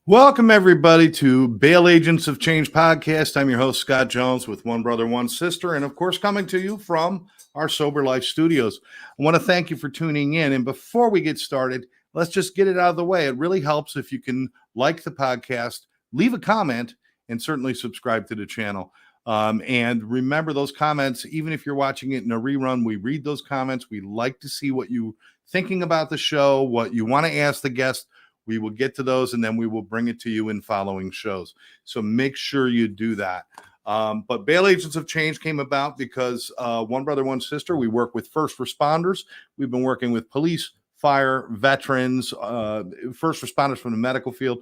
Welcome, everybody, to Bail Agents of Change podcast. I'm your host, Scott Jones, with One Brother, One Sister, and of course, coming to you from our Sober Life studios. I want to thank you for tuning in. And before we get started, let's just get it out of the way. It really helps if you can like the podcast, leave a comment, and certainly subscribe to the channel. And remember those comments, even if you're watching it in a rerun, we read those comments. We like to see what you're thinking about the show, what you want to ask the guest. We will get to those, and then we will bring it to you in following shows. So make sure you do that. But Bail Agents of Change came about because One Brother, One Sister, we work with first responders. We've been working with police, fire, veterans, first responders from the medical field,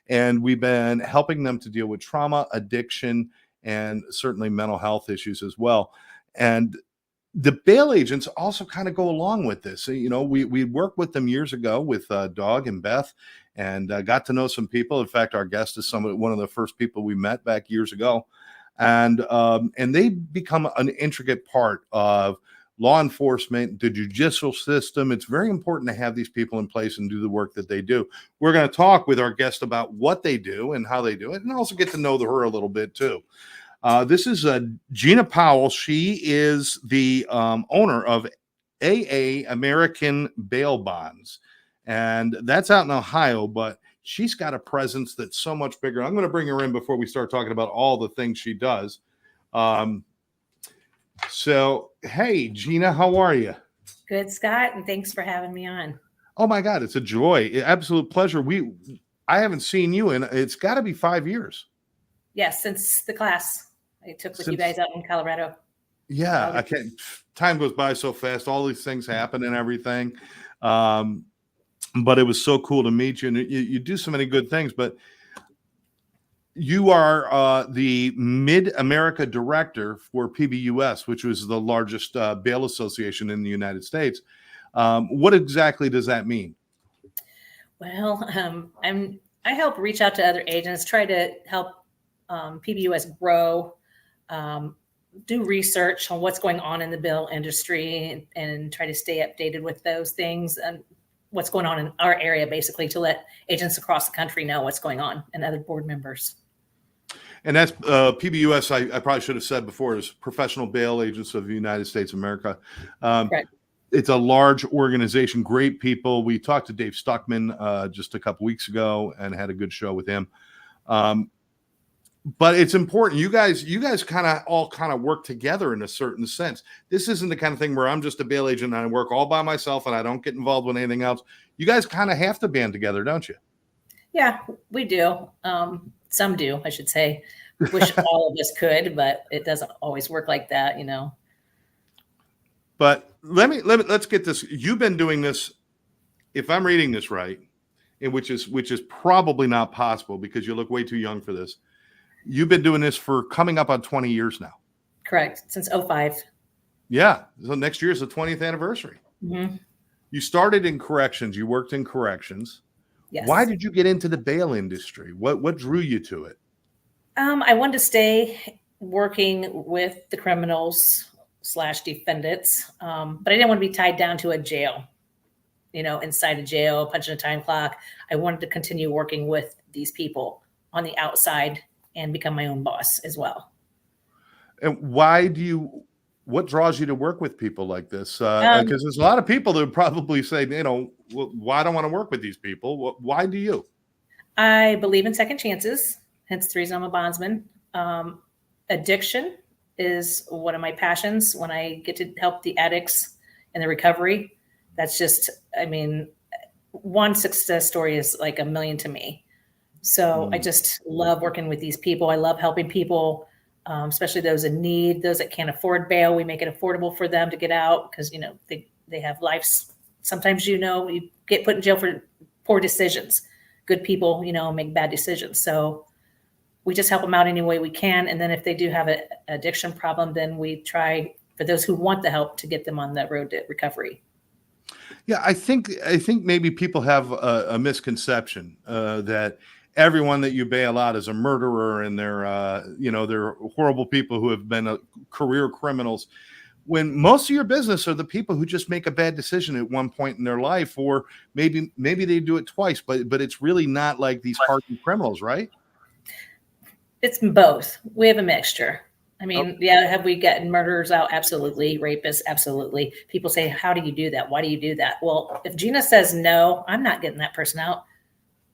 and we've been helping them to deal with trauma, addiction, and certainly mental health issues as well. And the bail agents also kind of go along with this. You know, we worked with them years ago with Dog and Beth, and got to know some people. In fact, our guest is one of the first people we met back years ago, and they become an intricate part of law enforcement, the judicial system. It's very important to have these people in place and do the work that they do. We're going to talk with our guest about what they do and how they do it, and also get to know her a little bit too. This is Gina Powell. She is the owner of AA American Bail Bonds, and that's out in Ohio, but she's got a presence that's so much bigger. I'm going to bring her in before we start talking about all the things she does. So, hey, Gina, how are you? Good, Scott, and thanks for having me on. Oh, my God, it's a joy. Absolute pleasure. I haven't seen you in, it's got to be 5 years. Yes, since the class I took with you guys out in Colorado. Yeah, I can't. Time goes by so fast. All these things happen and everything. But it was so cool to meet you. And you do so many good things. But you are the Mid-America Director for PBUS, which was the largest bail association in the United States. What exactly does that mean? Well, I help reach out to other agents, try to help PBUS grow, do research on what's going on in the bail industry, and try to stay updated with those things and what's going on in our area, basically, to let agents across the country know what's going on and other board members. And that's PBUS, I probably should have said before, is Professional Bail Agents of the United States of America. Right. It's a large organization, great people. We talked to Dave Stuckman just a couple weeks ago and had a good show with him. But it's important. You guys all work together in a certain sense. This isn't the kind of thing where I'm just a bail agent and I work all by myself and I don't get involved with anything else. You guys kind of have to band together, don't you? Yeah, we do. Some do, I should say. Wish all of us could, but it doesn't always work like that, you know. But let's get this. You've been doing this, if I'm reading this right, which is probably not possible because you look way too young for this. You've been doing this for coming up on 20 years now. Correct. Since 2005. Yeah. So next year is the 20th anniversary. Mm-hmm. You started in corrections. You worked in corrections. Yes. Why did you get into the bail industry? What drew you to it? I wanted to stay working with the criminals / defendants, but I didn't want to be tied down to a jail, inside a jail, punching a time clock. I wanted to continue working with these people on the outside and become my own boss as well. And what draws you to work with people like this? Because there's a lot of people that would probably say, why don't I want to work with these people? Why do you? I believe in second chances, hence the reason I'm a bondsman. Addiction is one of my passions. When I get to help the addicts in the recovery, that's just, one success story is like a million to me. So I just love working with these people. I love helping people, especially those in need, those that can't afford bail. We make it affordable for them to get out because, they have lives. Sometimes, you get put in jail for poor decisions. Good people, make bad decisions. So we just help them out any way we can. And then if they do have an addiction problem, then we try, for those who want the help, to get them on that road to recovery. Yeah, I think maybe people have a misconception that everyone that you bail out is a murderer and they're horrible people who have been career criminals. when most of your business are the people who just make a bad decision at one point in their life, or maybe they do it twice, but it's really not like these hardened criminals, right? It's both. We have a mixture. I Oh, mean, yeah, have we gotten murderers out? Absolutely. Rapists? Absolutely. People say, how do you do that? Why do you do that? Well, if Gina says no, I'm not getting that person out.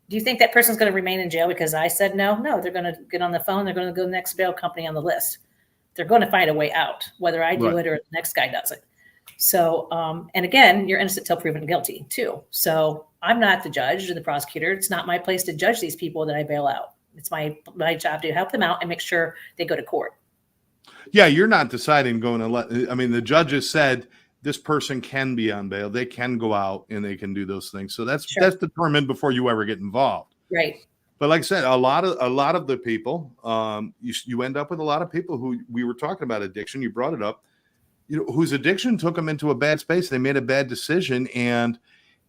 Do you think that person's going to remain in jail because I said no? No, they're going to get on the phone. They're going to go to the next bail company on the list. They're going to find a way out, whether I do right. it or the next guy does it. So, and again, you're innocent till proven guilty too. So I'm not the judge or the prosecutor. It's not my place to judge these people that I bail out. It's my job to help them out and make sure they go to court. Yeah, you're not deciding going to let. I mean, the judges said this person can be on bail. They can go out and they can do those things. So that's determined before you ever get involved. Right. But like I said, a lot of the people, you end up with a lot of people who, we were talking about addiction. You brought it up, whose addiction took them into a bad space. They made a bad decision, and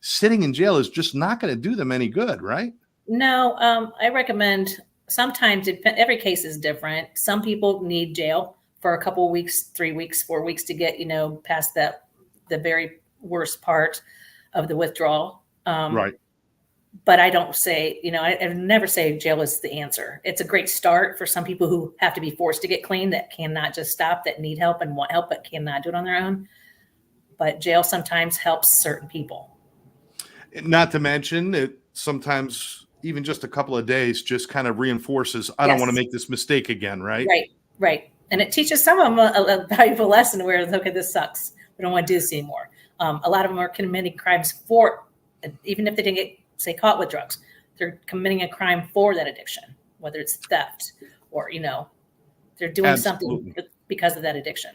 sitting in jail is just not going to do them any good, right? No, I recommend sometimes every case is different. Some people need jail for a couple of weeks, 3 weeks, 4 weeks to get, past the very worst part of the withdrawal. Right. But I don't say, I never say jail is the answer. It's a great start for some people who have to be forced to get clean, that cannot just stop, that need help and want help, but cannot do it on their own. But jail sometimes helps certain people. Not to mention it sometimes even just a couple of days just kind of reinforces, I don't want to make this mistake again, right? Right. And it teaches some of them a valuable lesson where, okay, this sucks. We don't want to do this anymore. A lot of them are committing crimes for, even if they didn't get, say, caught with drugs, they're committing a crime for that addiction, whether it's theft or, they're doing something because of that addiction.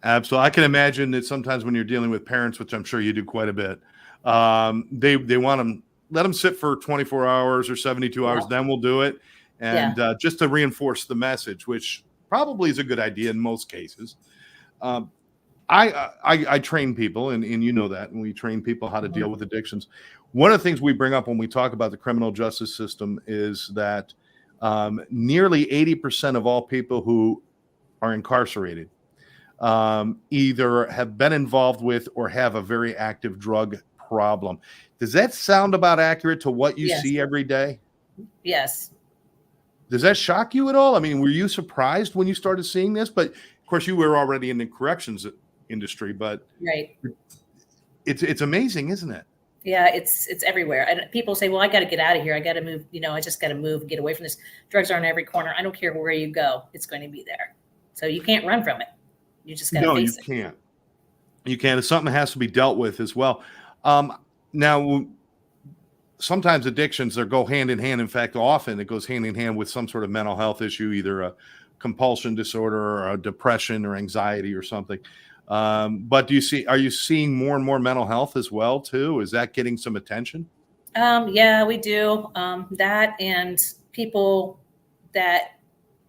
Absolutely. I can imagine that sometimes when you're dealing with parents, which I'm sure you do quite a bit, they want them, let them sit for 24 hours or 72 hours, then we'll do it. And just to reinforce the message, which probably is a good idea in most cases. I train people, and you know that, and we train people how to deal with addictions. One of the things we bring up when we talk about the criminal justice system is that nearly 80% of all people who are incarcerated either have been involved with or have a very active drug problem. Does that sound about accurate to what you see every day? Yes. Does that shock you at all? I mean, were you surprised when you started seeing this? But of course, you were already in the corrections industry. But it's amazing, isn't it? Yeah, it's everywhere. And people say, well, I got to get out of here. I got to move. I just got to move, get away from this. Drugs are in every corner. I don't care where you go. It's going to be there. So you can't run from it. You just got to face it. No, you can't. You can't. It's something that has to be dealt with as well. Now, sometimes addictions, they go hand in hand. In fact, often it goes hand in hand with some sort of mental health issue, either a compulsion disorder or a depression or anxiety or something. But are you seeing more and more mental health as well too? Is that getting some attention? Yeah, we do. That and people that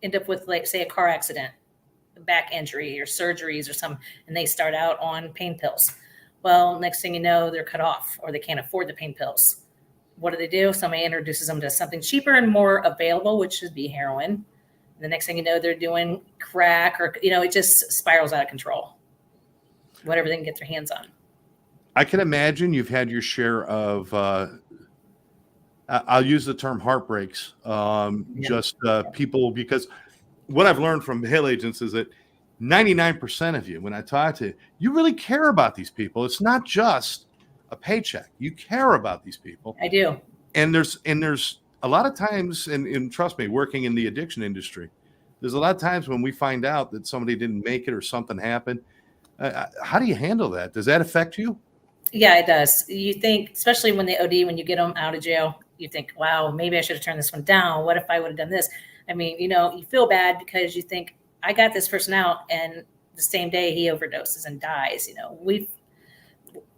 end up with, like, say, a car accident, a back injury or surgeries or something, and they start out on pain pills. Well, next thing you know, they're cut off or they can't afford the pain pills. What do? Somebody introduces them to something cheaper and more available, which should be heroin. And the next thing you know, they're doing crack, or, it just spirals out of control. Whatever they can get their hands on. I can imagine you've had your share of, I'll use the term heartbreaks, people, because what I've learned from bail agents is that 99% of you, when I talk to you, you really care about these people. It's not just a paycheck. You care about these people. I do. And there's a lot of times, and trust me, working in the addiction industry, there's a lot of times when we find out that somebody didn't make it or something happened. How do you handle that? Does that affect you? Yeah, it does. You think, especially when they OD, when you get them out of jail, you think, wow, maybe I should have turned this one down. What if I would have done this? I mean, you feel bad because you think, I got this person out, and the same day he overdoses and dies. We've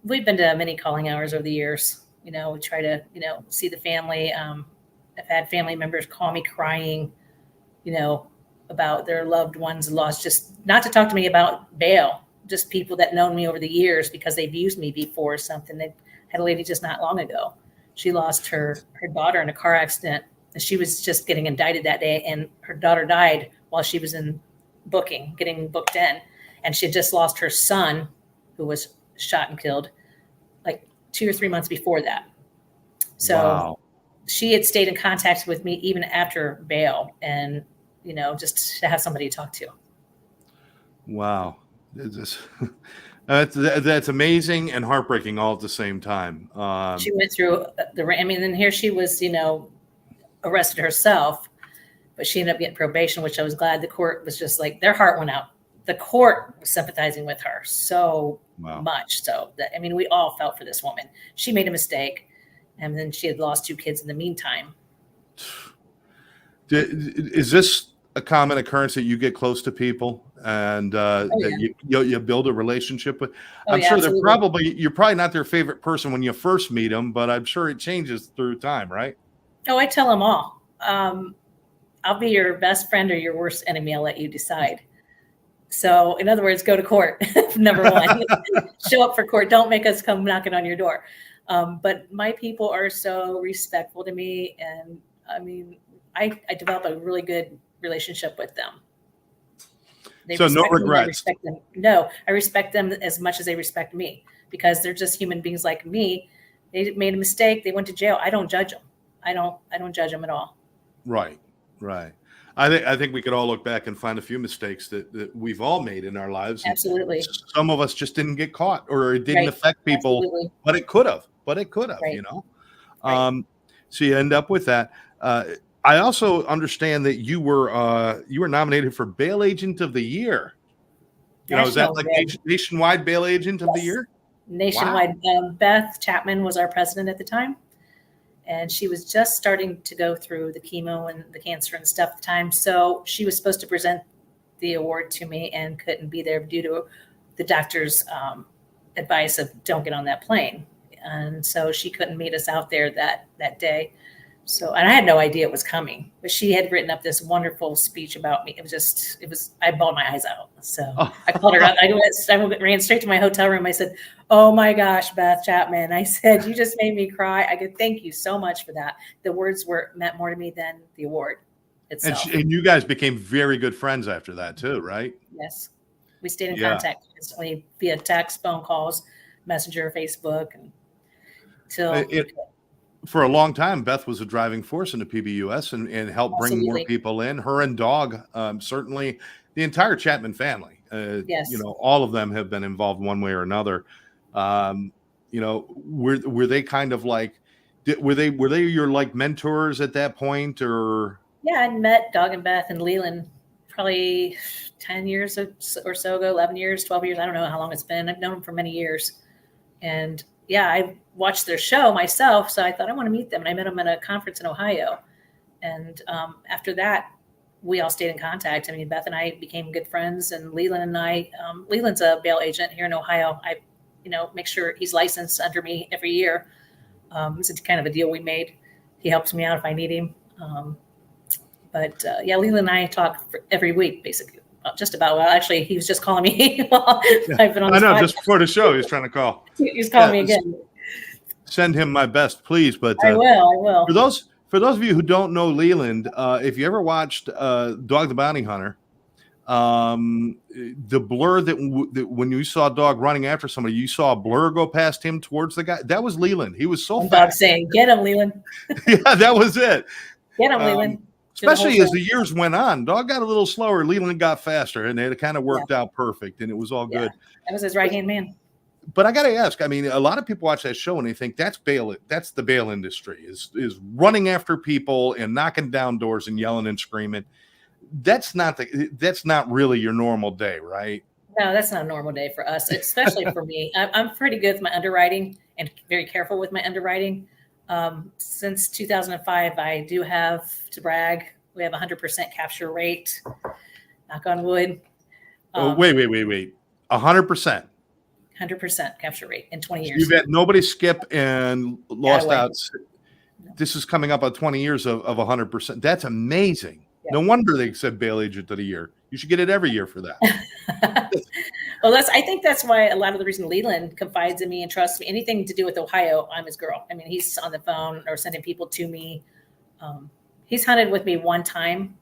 been to many calling hours over the years. We try to, see the family. I've had family members call me crying, about their loved ones lost, just not to talk to me about bail, just people that known me over the years because they've used me before or something. They had a lady just not long ago. She lost her daughter in a car accident, and she was just getting indicted that day, and her daughter died while she was getting booked in. and she had just lost her son, who was shot and killed, like 2 or 3 months before that. So Wow. she had stayed in contact with me even after bail, and just to have somebody to talk to. Wow. That's amazing and heartbreaking all at the same time. She went through then here she was, arrested herself, but she ended up getting probation, which I was glad. The court was just like, their heart went out. The court was sympathizing with her so much. So that, we all felt for this woman. She made a mistake, and then she had lost 2 kids in the meantime. Is this a common occurrence that you get close to people and that you build a relationship with? I'm sure you're probably not their favorite person when you first meet them, but I'm sure it changes through time, right? Oh, I tell them all. I'll be your best friend or your worst enemy. I'll let you decide. So in other words, go to court. Number one, show up for court. Don't make us come knocking on your door. But my people are so respectful to me. And I develop a really good relationship with them. So no regrets. I respect them. No, I respect them as much as they respect me, because they're just human beings like me. They made a mistake. They went to jail. I don't judge them. I don't judge them at all. Right. I think we could all look back and find a few mistakes that we've all made in our lives. Absolutely. Some of us just didn't get caught, or it didn't affect people. Absolutely. But it could have. Right. Right. So you end up with that. I also understand that you were naminated for Bail Agent of the Year. Is that like nationwide Bail Agent of the Year? Nationwide. Wow. Beth Chapman was our president at the time. And she was just starting to go through the chemo and the cancer and stuff at the time. So she was supposed to present the award to me and couldn't be there due to the doctor's advice of don't get on that plane. And so she couldn't meet us out there that day. So, and I had no idea it was coming, but she had written up this wonderful speech about me. I bawled my eyes out. So I called her up. I ran straight to my hotel room. I said, "Oh my gosh, Beth Chapman." I said, "You just made me cry." I go, "Thank you so much for that." The words meant more to me than the award itself. And you guys became very good friends after that too, right? Yes. We stayed in contact constantly via text, phone calls, Messenger, Facebook, for a long time, Beth was a driving force in the PBUS and helped bring more people in. Her and Dog, certainly the entire Chapman family. All of them have been involved one way or another. Were they kind of like, were they your like mentors at that point, or? Yeah, I met Dog and Beth and Leland probably 10 years or so ago, 11 years, 12 years. I don't know how long it's been. I've known them for many years. And I watched their show myself, so I thought I want to meet them. And I met them at a conference in Ohio. And after that, we all stayed in contact. Beth and I became good friends, and Leland and I, Leland's a bail agent here in Ohio. I, make sure he's licensed under me every year. It's kind of a deal we made. He helps me out if I need him. Leland and I talk every week, basically. Just about. Well, actually, he was just calling me while I've been on this podcast. Just before the show, he was trying to call. He's calling me again. Send him my best, please. But I will. For those of you who don't know Leland, if you ever watched Dog the Bounty Hunter, the blur that when you saw Dog running after somebody, you saw a blur go past him towards the guy. That was Leland. He was so fast. Dog saying, "Get him, Leland." Yeah, that was it. Get him, Leland. Especially as the years went on, Dog got a little slower. Leland got faster, and it kind of worked out perfect, and it was all good. That was his right-hand man. But I got to ask, a lot of people watch that show and they think that's bail. That's the bail industry is running after people and knocking down doors and yelling and screaming. That's not really your normal day, right? No, that's not a normal day for us, especially for me. I'm pretty good with my underwriting and very careful with my underwriting. Since 2005, I do have to brag. We have 100% capture rate. Knock on wood. Wait. 100%. 100% capture rate in 20 years. You've had nobody skip and lost out. No. This is coming up on 20 years of 100%. That's amazing. Yeah. No wonder they said Bail Agent of the Year. You should get it every year for that. Well, I think that's why a lot of the reason Leland confides in me and trusts me. Anything to do with Ohio, I'm his girl. He's on the phone or sending people to me. He's hunted with me one time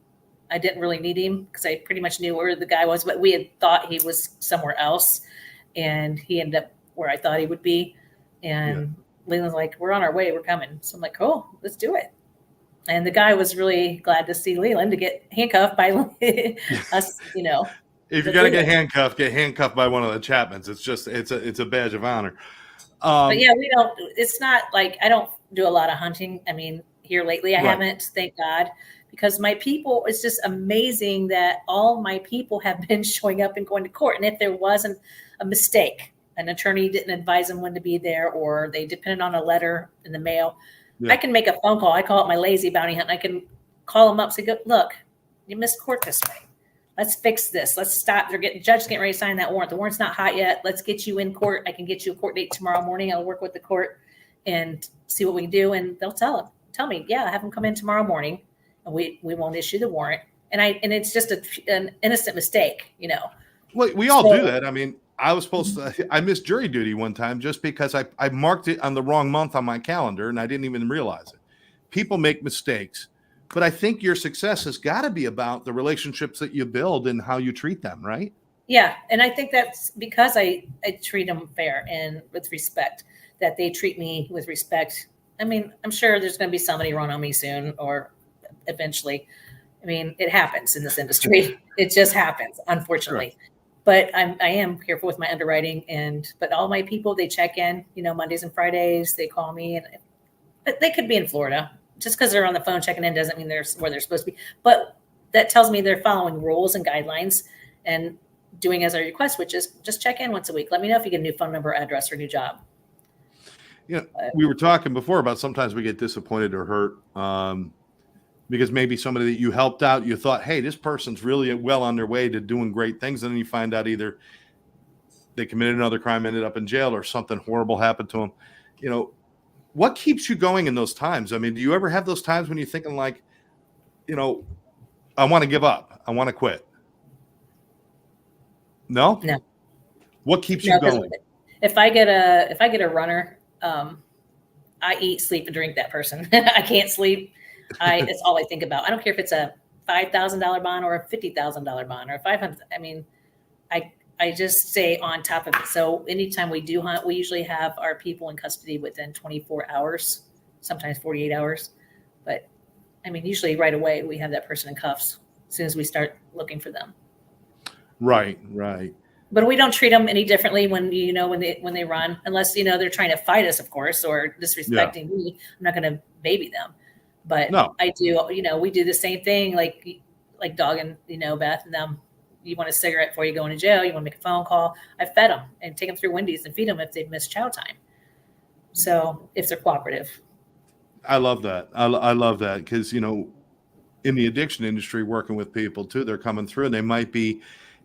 I didn't really need him because I pretty much knew where the guy was, but we had thought he was somewhere else, and he ended up where I thought he would be. And Leland's like, "We're on our way. We're coming." So I'm like, "Cool, let's do it." And the guy was really glad to see Leland to get handcuffed by us, If you're gonna get handcuffed by one of the Chapmans. It's a badge of honor. But yeah, we don't. It's not like I don't do a lot of hunting. I mean, here lately I haven't, thank God, because my people. It's just amazing that all my people have been showing up and going to court. And if there wasn't a mistake, an attorney didn't advise them when to be there, or they depended on a letter in the mail, I can make a phone call. I call it my lazy bounty hunt. I can call them up, say, "Look, you missed court this way. Let's fix this. Let's stop. Judge's getting ready to sign that warrant. The warrant's not hot yet. Let's get you in court. I can get you a court date tomorrow morning. I'll work with the court and see what we can do." And they'll tell me, "Yeah, have them come in tomorrow morning, and we won't issue the warrant." And it's just an innocent mistake, Well, we all do that. I mean, I was supposed to. I missed jury duty one time just because I marked it on the wrong month on my calendar, and I didn't even realize it. People make mistakes. But I think your success has got to be about the relationships that you build and how you treat them, right? Yeah. And I think that's because I treat them fair and with respect, that they treat me with respect. I mean, I'm sure there's going to be somebody run on me soon or eventually. I mean, it happens in this industry. It just happens, unfortunately. Sure. But I am careful with my underwriting. But all my people, they check in, Mondays and Fridays, they call me, but they could be in Florida. Just because they're on the phone checking in doesn't mean they're where they're supposed to be. But that tells me they're following rules and guidelines and doing as I request, which is just check in once a week. Let me know if you get a new phone number, address, or new job. We were talking before about sometimes we get disappointed or hurt because maybe somebody that you helped out, you thought, hey, this person's really well on their way to doing great things. And then you find out either they committed another crime, ended up in jail, or something horrible happened to them. What keeps you going in those times? I mean, do you ever have those times when you're thinking like, I want to give up. I want to quit. No? No. What keeps you going? If I get a runner, I eat, sleep, and drink that person. I can't sleep. It's all I think about. I don't care if it's a $5,000 bond or a $50,000 bond or $500. I mean, I just stay on top of it. So anytime we do hunt, we usually have our people in custody within 24 hours, sometimes 48 hours. But I mean, usually right away we have that person in cuffs as soon as we start looking for them. Right. But we don't treat them any differently when they run, unless they're trying to fight us, of course, or disrespecting me. I'm not going to baby them. But no. I do. We do the same thing, like dogging Beth and them. You want a cigarette before you go into jail. You want to make a phone call. I fed them and take them through Wendy's and feed them if they've missed chow time. So if they're cooperative. I love that. I love that because, in the addiction industry, working with people too, they're coming through and they might be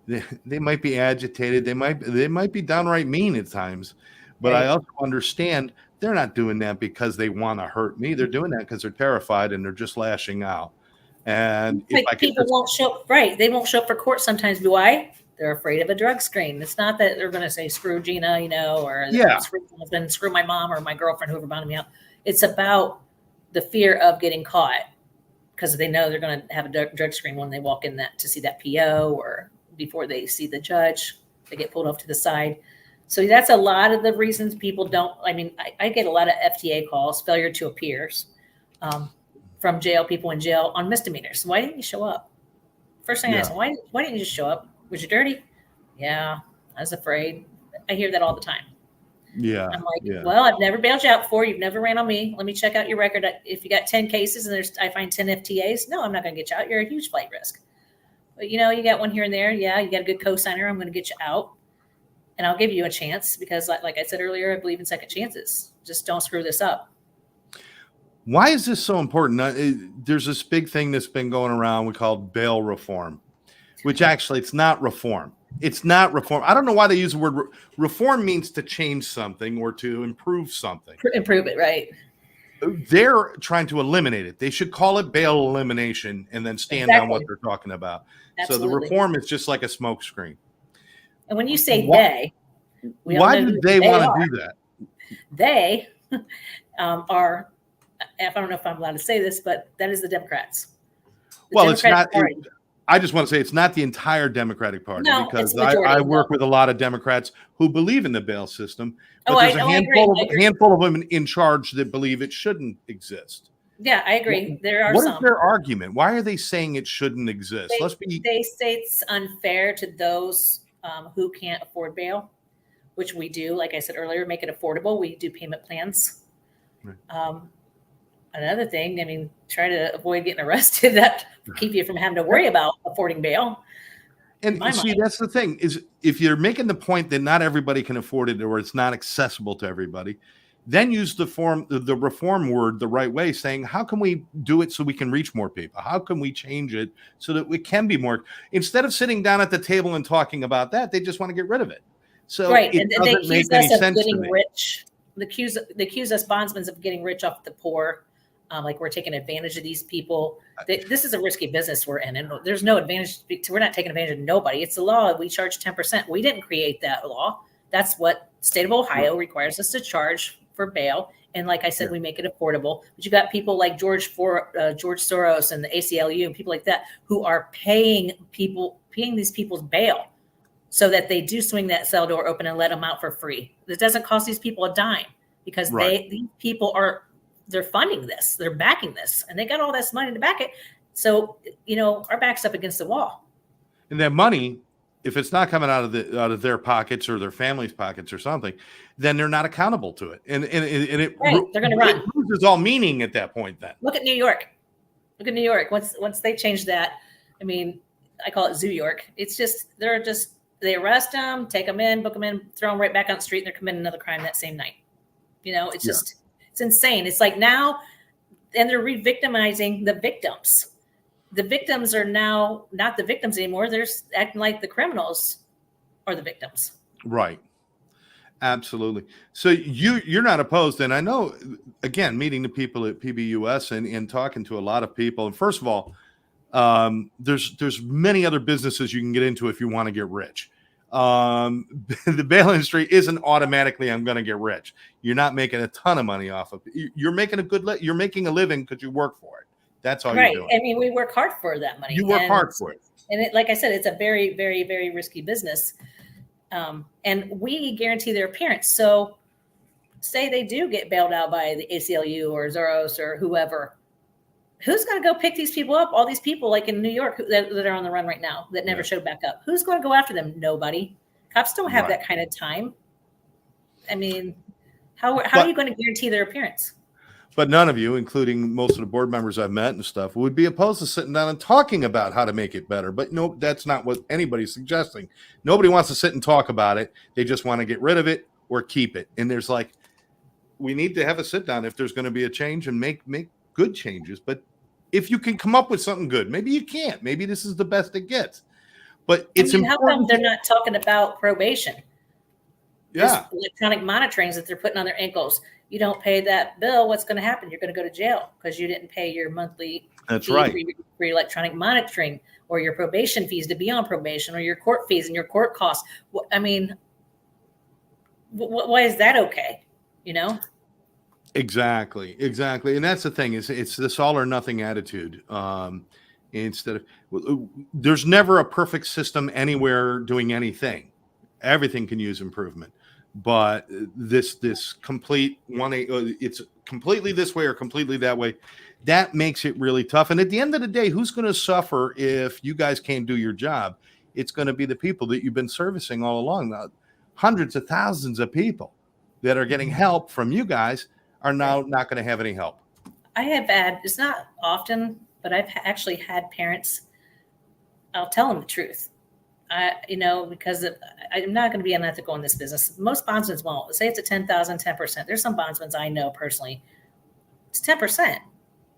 agitated. They might be downright mean at times, but right. I also understand they're not doing that because they want to hurt me. They're doing that because they're terrified and they're just lashing out. And people won't show up, right? They won't show up for court sometimes. Why? They're afraid of a drug screen. It's not that they're going to say screw Gina, or screw my mom or my girlfriend, whoever bonded me out. It's about the fear of getting caught because they know they're going to have a drug screen when they walk in to see that PO or before they see the judge. They get pulled off to the side. So that's a lot of the reasons people don't. I mean, I get a lot of FTA calls, failure to appears. From jail, people in jail on misdemeanors. Why didn't you show up? First thing I ask them, why didn't you just show up? Was you dirty? Yeah, I was afraid. I hear that all the time. Yeah. I'm like, well, I've never bailed you out before. You've never ran on me. Let me check out your record. If you got 10 cases and I find 10 FTAs, no, I'm not going to get you out. You're a huge flight risk. But you got one here and there. Yeah, you got a good co-signer. I'm going to get you out. And I'll give you a chance because like I said earlier, I believe in second chances. Just don't screw this up. Why is this so important? There's this big thing that's been going around we call bail reform, which actually it's not reform. It's not reform. I don't know why they use the word reform. Means to change something or to improve something. Improve it, right? They're trying to eliminate it. They should call it bail elimination and then stand on what they're talking about. Absolutely. So the reform is just like a smokescreen. And when you say why do they want to do that? They are, I don't know if I'm allowed to say this, but that is the Democrats. It's not. I just want to say it's not the entire Democratic Party, No, it's because the majority. I work with a lot of Democrats who believe in the bail system, but I there's a agree. handful of women in charge that believe it shouldn't exist. Yeah, I agree. There are What some. is their argument? Why are they saying it shouldn't exist? They say it's unfair to those who can't afford bail, which we do. Like I said earlier, make it affordable. We do payment plans. Right. Another thing, I mean, try to avoid getting arrested. That keep you from having to worry about affording bail. And see, that's the thing, is if you're making the point that not everybody can afford it, or it's not accessible to everybody, then use the reform word the right way, saying, how can we do it so we can reach more people? How can we change it so that we can be more, instead of sitting down at the table and talking about that, they just want to get rid of it. So right. It and doesn't they accuse make any us of sense getting to me. rich. They accuse us bondsmen of getting rich off the poor. Like we're taking advantage of these people. This is a risky business we're in, and there's no advantage. We're not taking advantage of nobody. It's the law. We charge 10%. We didn't create that law. That's what the state of Ohio requires us to charge for bail. And like I said, we make it affordable. But you got people like George Soros and the ACLU and people like that who are paying these people's bail so that they do swing that cell door open and let them out for free. It doesn't cost these people a dime, because these people they're funding this, they're backing this, and they got all this money to back it. So, our back's up against the wall. And that money, if it's not coming out of their pockets or their family's pockets or something, then they're not accountable to it. And they're going to run. It loses all meaning at that point. Then look at New York. Once they change that, I mean, I call it Zoo York. It's just they arrest them, take them in, book them in, throw them right back on the street, and they're committing another crime that same night. It's just. It's insane. It's like now, and they're re-victimizing the victims. The victims are now not the victims anymore. They're acting like the criminals are the victims. Right. Absolutely. So you're not opposed. And I know, again, meeting the people at PBUS and talking to a lot of people. And first of all, there's many other businesses you can get into if you want to get rich. The bail industry isn't automatically I'm going to get rich. You're not making a ton of money off of it. You're making you're making a living because you work for it. That's all you're doing. I mean, we work hard for that money. You work hard for it. And like I said, it's a very, very, very risky business. And we guarantee their appearance. So say they do get bailed out by the ACLU or Soros or whoever, who's going to go pick these people up? All these people like in New York that are on the run right now that never showed back up. Who's going to go after them? Nobody. Cops don't have that kind of time. I mean, how are you going to guarantee their appearance? But none of you, including most of the board members I've met and stuff, would be opposed to sitting down and talking about how to make it better. But no, that's not what anybody's suggesting. Nobody wants to sit and talk about it. They just want to get rid of it or keep it. And there's we need to have a sit down if there's going to be a change and make good changes. But if you can come up with something good, maybe you can't. Maybe this is the best it gets. But it's important. How come they're not talking about probation? Yeah. There's electronic monitorings that they're putting on their ankles. You don't pay that bill, what's going to happen? You're going to go to jail because you didn't pay your monthly fee for electronic monitoring, or your probation fees to be on probation, or your court fees and your court costs. I mean, why is that okay? Exactly. And that's the thing, is it's this all or nothing attitude. Instead of, there's never a perfect system anywhere doing anything. Everything can use improvement. But this complete it's completely this way or completely that way, that makes it really tough. And at the end of the day, who's going to suffer if you guys can't do your job? It's going to be the people that you've been servicing all along. Now, hundreds of thousands of people that are getting help from you guys are now not going to have any help. I have had, it's not often, but I've actually had parents, I'll tell them the truth. Because I'm not going to be unethical in this business. Most bondsmen won't. Say it's a 10,000, 10%. There's some bondsmen I know personally. It's 10%.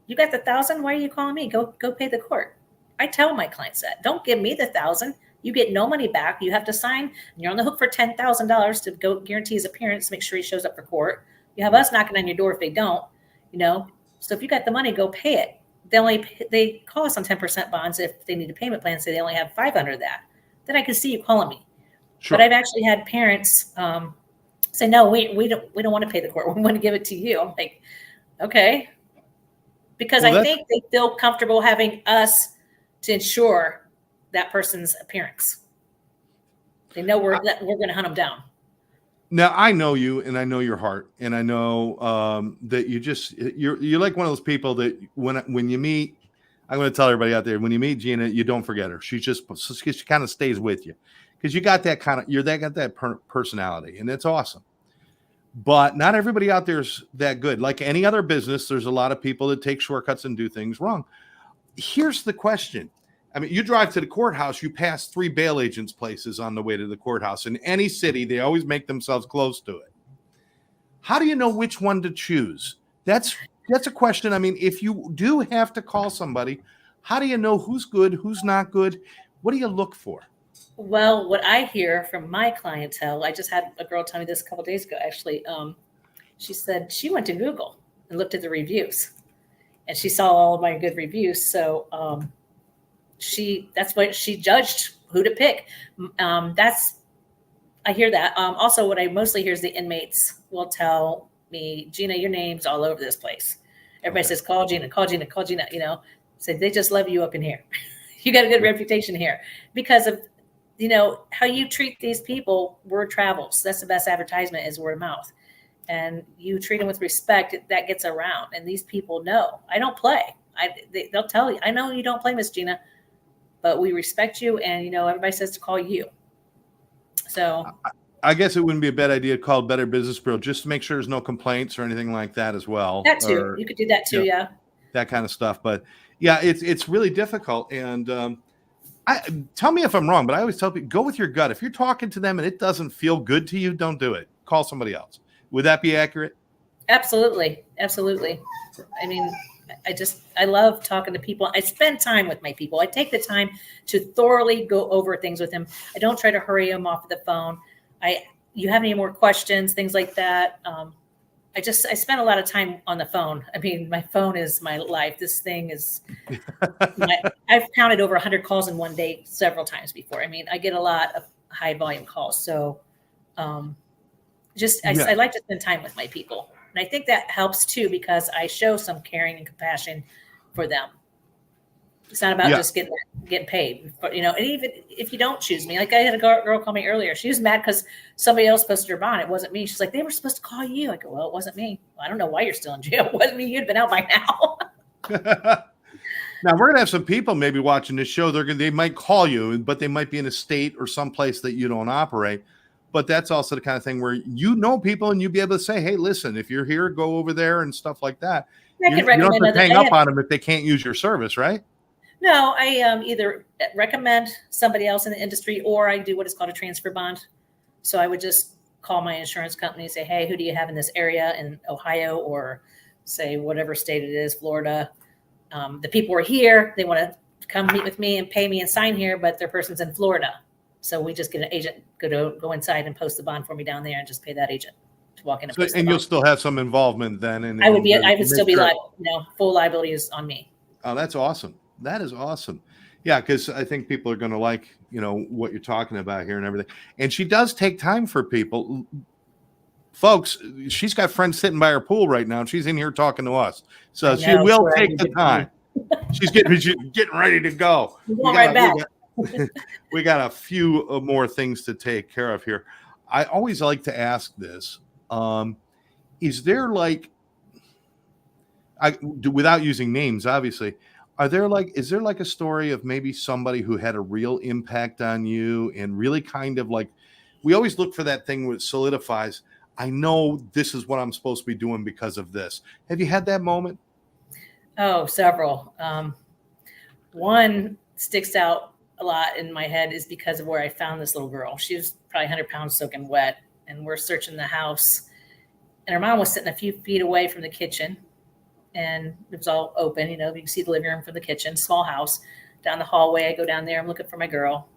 You got the 1,000. Why are you calling me? Go pay the court. I tell my clients that. Don't give me the 1,000. You get no money back. You have to sign, and you're on the hook for $10,000 to go guarantee his appearance, make sure he shows up for court. You have us knocking on your door if they don't. So if you got the money, go pay it. They call us on 10% bonds if they need a payment plan. Say they only have 500 of that. Then I can see you calling me. Sure. But I've actually had parents say, no, we don't want to pay the court. We want to give it to you. I'm like, okay. Because I think they feel comfortable having us to ensure that person's appearance. They know we're going to hunt them down. Now I know you, and I know your heart, and I know that you're like one of those people that when you meet, I'm going to tell everybody out there, when you meet Gina, you don't forget her. She kind of stays with you because you got that got that personality, and it's awesome. But not everybody out there is that good. Like any other business, there's a lot of people that take shortcuts and do things wrong. Here's the question. I mean, you drive to the courthouse, you pass 3 bail agents' places on the way to the courthouse. In any city, they always make themselves close to it. How do you know which one to choose? That's a question. I mean, if you do have to call somebody, how do you know who's good, who's not good? What do you look for? Well, what I hear from my clientele, I just had a girl tell me this a couple of days ago, actually. She said she went to Google and looked at the reviews, and she saw all of my good reviews. So that's what she judged who to pick. I hear that. Also, what I mostly hear is the inmates will tell me, Gina, your name's all over this place. Everybody says, call Gina, call Gina, call Gina. Say they just love you up in here. You got a good reputation here because of how you treat these people. Word travels. That's the best advertisement, is word of mouth. And you treat them with respect, that gets around. And these people know I don't play. They'll tell you, I know you don't play, Miss Gina, but we respect you. And, everybody says to call you. So I guess it wouldn't be a bad idea to call Better Business Bureau just to make sure there's no complaints or anything like that as well. That too. You could do that too. Yeah. That kind of stuff. But yeah, it's really difficult. And, tell me if I'm wrong, but I always tell people, go with your gut. If you're talking to them and it doesn't feel good to you, don't do it. Call somebody else. Would that be accurate? Absolutely. Absolutely. I mean, I love talking to people. I spend time with my people. I take the time to thoroughly go over things with them. I don't try to hurry them off the phone. You have any more questions, things like that. I spend a lot of time on the phone. I mean, my phone is my life. This thing is, I've counted over 100 calls in one day several times before. I mean, I get a lot of high volume calls. So I like to spend time with my people. And I think that helps too, because I show some caring and compassion for them. It's not about just getting paid, but and even if you don't choose me, like I had a girl call me earlier. She was mad because somebody else posted her bond. It wasn't me. She's like, they were supposed to call you. I go, well, it wasn't me. Well, I don't know why you're still in jail. It wasn't me. You'd been out by now. Now we're gonna have some people maybe watching this show. They might call you, but they might be in a state or someplace that you don't operate. But that's also the kind of thing where people and you'd be able to say, hey, listen, if you're here, go over there and stuff like that. You don't have to hang up on them if they can't use your service, right? No, I either recommend somebody else in the industry, or I do what is called a transfer bond. So I would just call my insurance company and say, hey, who do you have in this area in Ohio, or say whatever state it is, Florida? The people are here. They want to come meet with me and pay me and sign here, but their person's in Florida. So we just get an agent go inside and post the bond for me down there and just pay that agent to walk in and post the bond. You'll still have some involvement then. I would still be liable. Full liability is on me. Oh, that's awesome. That is awesome. Yeah, because I think people are going to like, what you're talking about here and everything. And she does take time for people. Folks, she's got friends sitting by her pool right now. And she's in here talking to us. So she will take the time. She's getting ready to go. We got a few more things to take care of here. I always like to ask this. Is there without using names, obviously, is there a story of maybe somebody who had a real impact on you and really kind of we always look for that thing which solidifies, I know this is what I'm supposed to be doing because of this. Have you had that moment? Oh, several. One sticks out a lot in my head is because of where I found this little girl. She was probably 100 pounds soaking wet, and we're searching the house, and her mom was sitting a few feet away from the kitchen, and it was all open. You can see the living room from the kitchen, small house. Down the hallway, I go down there. I'm looking for my girl.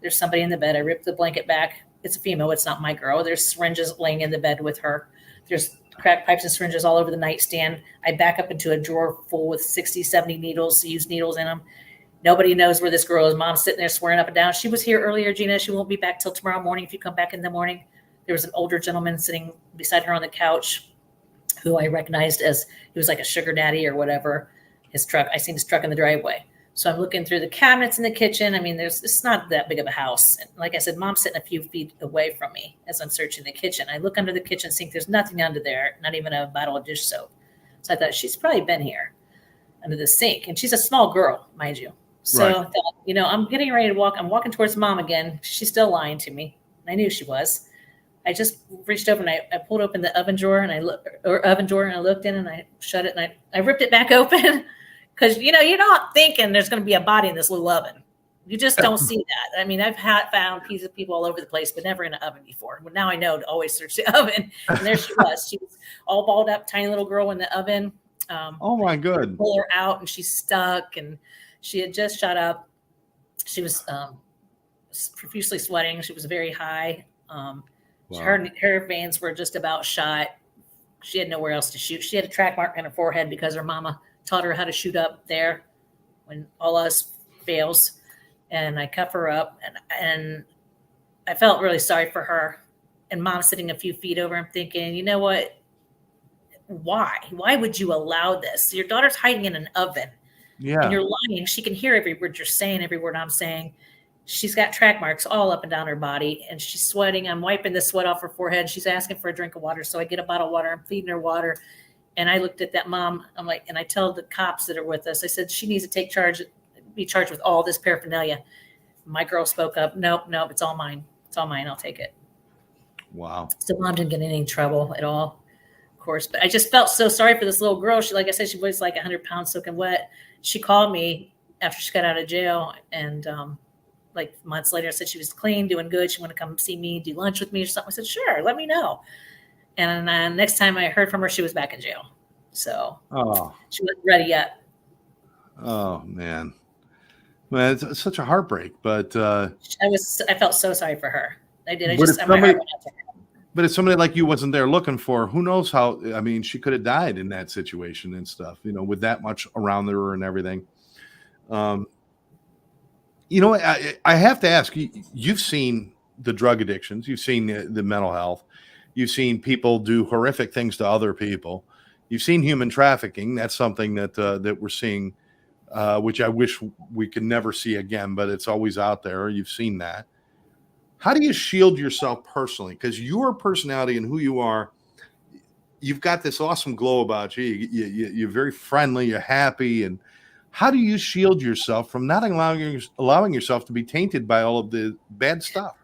There's somebody in the bed. I rip the blanket back. It's a female. It's not my girl. There's syringes laying in the bed with her. There's crack pipes and syringes all over the nightstand. I back up into a drawer full with 60, 70 needles, used needles in them. Nobody knows where this girl is. Mom's sitting there swearing up and down. She was here earlier, Gina. She won't be back till tomorrow morning if you come back in the morning. There was an older gentleman sitting beside her on the couch who I recognized as he was like a sugar daddy or whatever. I seen his truck in the driveway. So I'm looking through the cabinets in the kitchen. I mean, it's not that big of a house. And like I said, Mom's sitting a few feet away from me as I'm searching the kitchen. I look under the kitchen sink. There's nothing under there, not even a bottle of dish soap. So I thought, she's probably been here under the sink. And she's a small girl, mind you. So Right. I thought, I'm getting ready to walk. I'm walking towards Mom again. She's still lying to me. I knew she was. I just reached over and I pulled open the oven drawer and I looked in and I shut it and I ripped it back open. Because, you're not thinking there's going to be a body in this little oven. You just don't see that. I mean, I've found pieces of people all over the place, but never in an oven before. Well, now I know to always search the oven. And there she was. She was all balled up, tiny little girl in the oven. Oh, my good. Pull her out, and she's stuck, and she had just shot up. She was profusely sweating. She was very high. Wow. Her veins were just about shot. She had nowhere else to shoot. She had a track mark on her forehead because her mama taught her how to shoot up there when all else fails. And I cuff her up and I felt really sorry for her. And Mom's sitting a few feet over. I'm thinking, you know what? Why would you allow this? Your daughter's hiding in an oven. Yeah. And you're lying. She can hear every word you're saying, every word I'm saying. She's got track marks all up and down her body and she's sweating. I'm wiping the sweat off her forehead. She's asking for a drink of water. So I get a bottle of water. I'm feeding her water. And I looked at that mom. I'm like, and I tell the cops that are with us, I said, she needs to be charged with all this paraphernalia. My girl spoke up. Nope, it's all mine. It's all mine. I'll take it. Wow. So Mom didn't get in any trouble at all, of course. But I just felt so sorry for this little girl. She, like I said, she weighs like 100 pounds soaking wet. She called me after she got out of jail. And like months later, I said she was clean, doing good. She wanted to come see me, do lunch with me or something. I said, sure, let me know. And next time I heard from her, she was back in jail. So she wasn't ready yet. Oh, man. Well, it's such a heartbreak, but I felt so sorry for her. I did. But if somebody like you wasn't there looking for her, who knows how, I mean, she could have died in that situation and stuff, with that much around her and everything. I have to ask, you've seen the drug addictions, you've seen the mental health, you've seen people do horrific things to other people. You've seen human trafficking. That's something that we're seeing, which I wish we could never see again, but it's always out there. You've seen that. How do you shield yourself personally? Because your personality and who you are, you've got this awesome glow about you. You're very friendly. You're happy. And how do you shield yourself from not allowing yourself to be tainted by all of the bad stuff?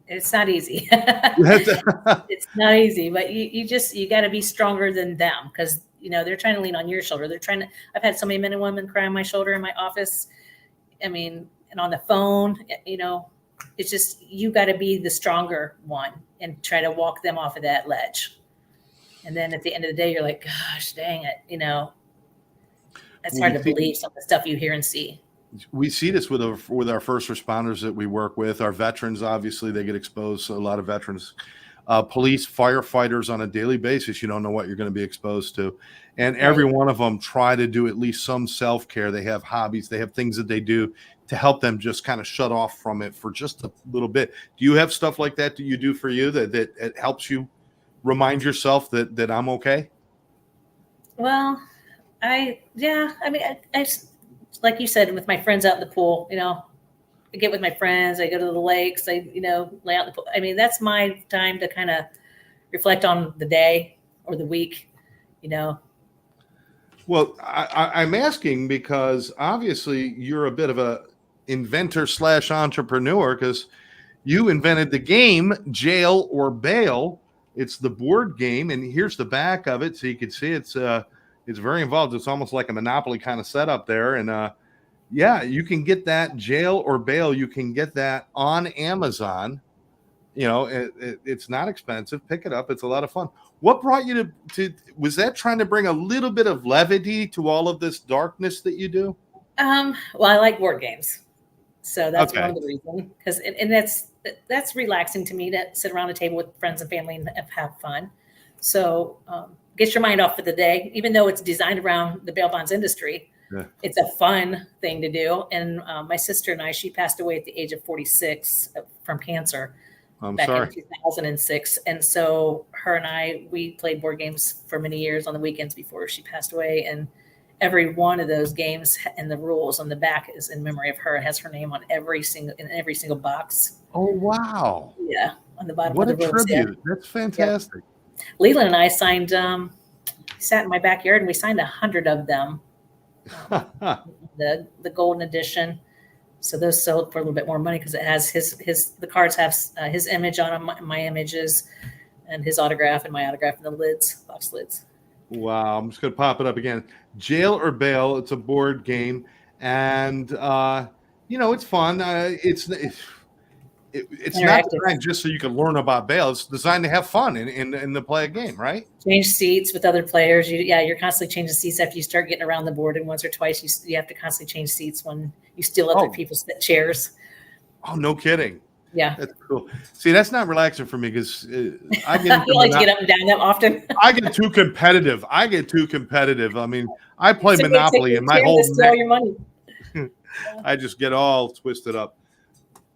It's not easy. It's not easy, but you got to be stronger than them because, they're trying to lean on your shoulder. I've had so many men and women cry on my shoulder in my office. I mean, and on the phone, it's just, you got to be the stronger one and try to walk them off of that ledge. And then at the end of the day, you're like, gosh, dang it. It's hard to believe some of the stuff you hear and see. We see this with our first responders that we work with. Our veterans, obviously, they get exposed. So a lot of veterans, police, firefighters on a daily basis. You don't know what you're going to be exposed to. And every one of them try to do at least some self-care. They have hobbies. They have things that they do to help them just kind of shut off from it for just a little bit. Do you have stuff like that you do for you that it helps you remind yourself that I'm okay? Well, I like you said, with my friends out in the pool, I get with my friends, I go to the lakes, I lay out in the pool. I mean, that's my time to kind of reflect on the day or the week, Well, I'm asking because obviously you're a bit of a inventor / entrepreneur because you invented the game Jail or Bail. It's the board game, and here's the back of it, so you can see it's very involved. It's almost like a Monopoly kind of setup there, and you can get that Jail or Bail. You can get that on Amazon. It's not expensive. Pick it up. It's a lot of fun. What brought you to was that trying to bring a little bit of levity to all of this darkness that you do? Well, I like board games. So that's one of the reasons. And that's relaxing to me to sit around a table with friends and family and have fun. So get your mind off for the day, even though it's designed around the bail bonds industry. Yeah. It's a fun thing to do. And my sister and she passed away at the age of 46 from cancer. I'm back sorry. in 2006. And so her and we played board games for many years on the weekends before she passed away. And every one of those games and the rules on the back is in memory of her. It has her name on every single box. Oh, wow. Yeah, on the bottom What of a the rules. tribute. That's fantastic. Yeah. Leland and I signed. Sat in my backyard and we signed 100 of them. The golden edition. So those sold for a little bit more money because it has the cards have his image on them, my images, and his autograph and my autograph in the lids, box lids. Wow. I'm just going to pop it up again. Jail or Bail. It's a board game. And, it's fun. It's not designed just so you can learn about bail. It's designed to have fun in the play a game, right? Change seats with other players. You're constantly changing seats after you start getting around the board, and once or twice you have to constantly change seats when you steal other people's chairs. Oh, no kidding. Yeah, that's cool. See, that's not relaxing for me because I get you like to get up and down that often. I get too competitive. I mean, I play Monopoly and my whole all your money. I just get all twisted up.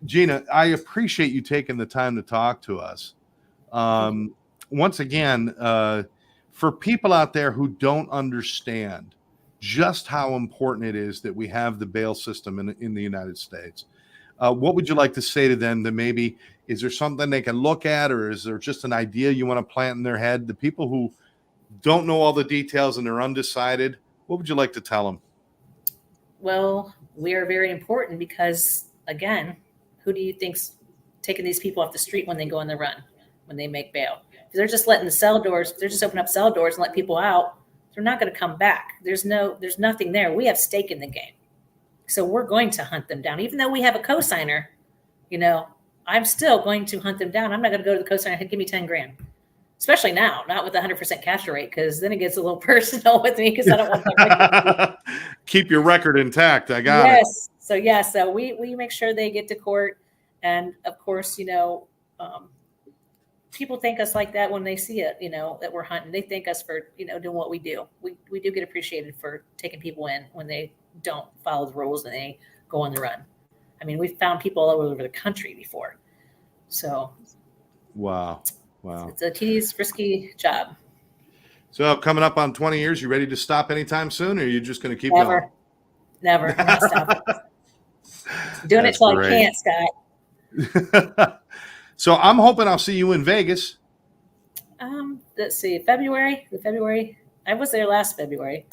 Gina, I appreciate you taking the time to talk to us. Once again, for people out there who don't understand just how important it is that we have the bail system in the United States, what would you like to say to them? That maybe, is there something they can look at, or is there just an idea you want to plant in their head? The people who don't know all the details and they're undecided, what would you like to tell them? Well, we are very important because, again, who do you think's taking these people off the street when they go on the run, when they make bail? If they're just letting the cell doors, they're just opening up cell doors and let people out, they're not going to come back. There's nothing there. We have stake in the game. So we're going to hunt them down. Even though we have a cosigner, I'm still going to hunt them down. I'm not going to go to the cosigner and give me 10 grand. Especially now, not with 100% capture rate, because then it gets a little personal with me because I don't want that. Keep your record intact. I got it. So we make sure they get to court. And of course, people thank us like that when they see it, that we're hunting. They thank us for, doing what we do. We do get appreciated for taking people in when they don't follow the rules and they go on the run. I mean, we've found people all over the country before. So. Wow. It's a tedious, risky job. So coming up on 20 years, you ready to stop anytime soon, or are you just going to keep going? Never. I'm not stopping. Doing it till I can't, Scott. So I'm hoping I'll see you in Vegas. Let's see, February. I was there last February.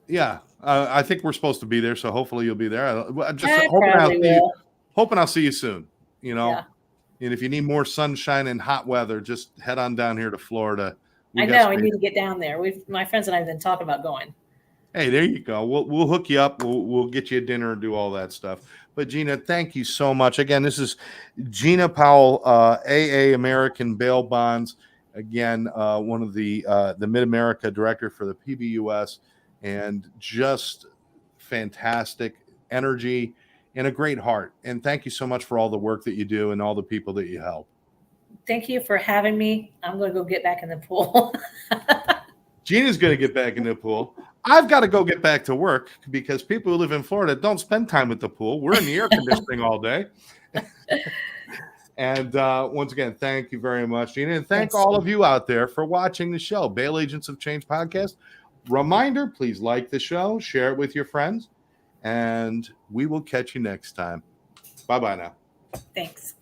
Yeah, I think we're supposed to be there, so hopefully you'll be there. Hoping I'll see you soon. Yeah. And if you need more sunshine and hot weather, just head on down here to Florida. I need to get down there. My friends and I have been talking about going. Hey, there you go. We'll hook you up. We'll get you a dinner and do all that stuff. But Gina, thank you so much. Again, this is Gina Powell, AA American Bail Bonds. Again, one of the Mid-America director for the PBUS, and just fantastic energy and a great heart. And thank you so much for all the work that you do and all the people that you help. Thank you for having me. I'm going to go get back in the pool. Gina's going to get back in the pool. I've got to go get back to work because people who live in Florida don't spend time at the pool. We're in the air conditioning all day. And once again, thank you very much, Gina. And thanks all of you out there for watching the show, Bail Agents of Change podcast. Reminder, please like the show, share it with your friends, and we will catch you next time. Bye-bye now. Thanks.